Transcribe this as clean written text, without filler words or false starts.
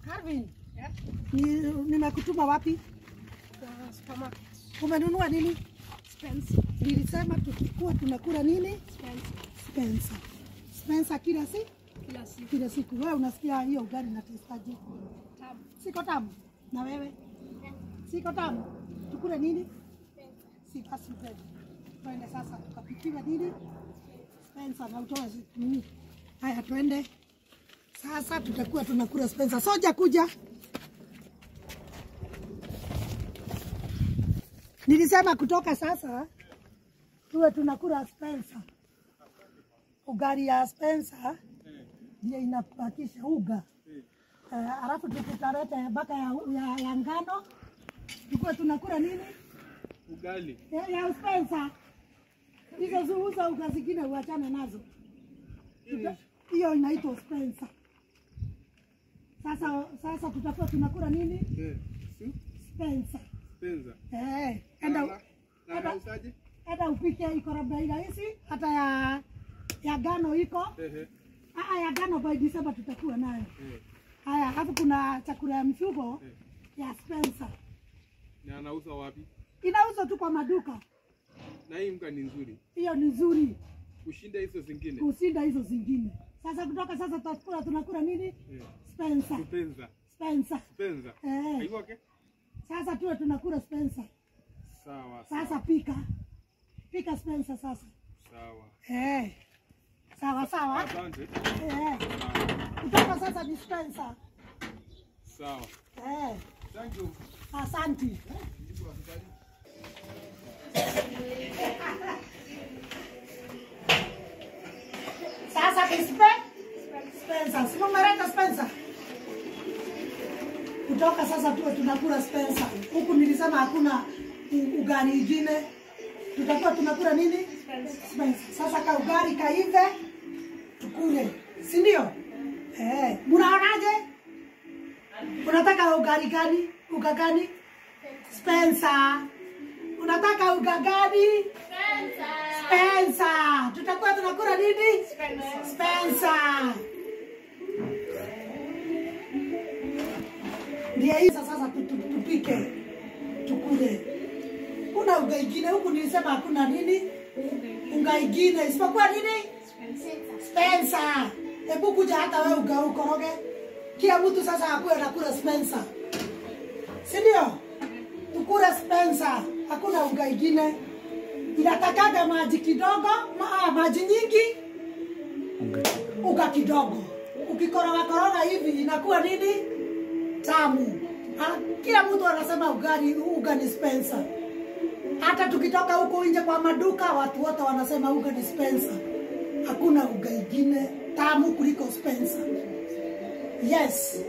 Calvin. Yeah. Nimekutuma wapi? Supermarket. Umenunua nini? Spencer. Nilisema tukikuwa tunakula nini? Spencer. Spencer kila siku. Wewe unasikia hiyo ugali na testaje? Tamu. Siko tamu. Na wewe? Siko tamu. Tukule nini? Spencer. Twende sasa tukapikiwa nini? Spencer na utoe nini? Haya twende. Sasa tutakuwa tunakula Spencer. Soja kuja. Nilisema kutoka sasa tuwe tunakula Spencer. Ugali ya Spencer ndio inapakisha uga. Alafu tukitarete baka ya ngano tukuwe tunakula nini? Ugali. Ya Spencer. Hizo zuuza uga zingine uachane nazo. Hiyo inaitwa Spencer. Sasa tutakuwa tunakula nini? Spencer. Enda upike iko labda ila hizi hata ya gano iko. Ya gano by December tutakuwa nayo. Haya, hapo kuna chakula ya mifugo ya Spencer. Na anauza wapi? Inauzwa tu kwa maduka. Na hii mga ni nzuri. Hiyo ni nzuri. Kushinda hizo zingine. Kushinda hizo zingine. Sasa kutoka sasa tunakula nini? Spencer. Spencer. Haiko okay? Sasa tuwe tunakula Spencer. Sawa. Sasa pika Spencer sasa. Sawa. Asante. Kutoka sasa ni Spencer. Sawa. Thank you. Asante. Sasa ni Spencer. Sio maraka Spencer. Kutoka sasa tuwe tunakula Spencer. Huku nilisema hakuna ugali ingine. Tutakuwa tunakula nini? Spencer. Sasa ka ugali kaive tukule. Si ndio? Unaonaje? Unataka ugali gani? Uga gani? Spencer. Unataka uga gani? Spencer. Tutakuwa tunakula nini? Spencer. Ndio hizo sasa tupike. Tukule. Kuna uga ingine huku nilisema hakuna nini? Unga ingine isipokuwa nini? Spencer. Hebu kuja hata wewe uga ukoroge. Kila mtu sasa akuwe anakula Spencer. Si ndio? Tukule Spencer. Hakuna uga ingine. Inatakaga maji kidogo, maji nyingi. Uga kidogo. Ukikoroga hivi inakuwa nini? Tamu. Kila mtu anasema uga ni Spencer. Hata tukitoka huko nje kwa maduka watu wote wanasema uga ni Spencer. Hakuna uga ingine tamu kuliko Spencer. Yes.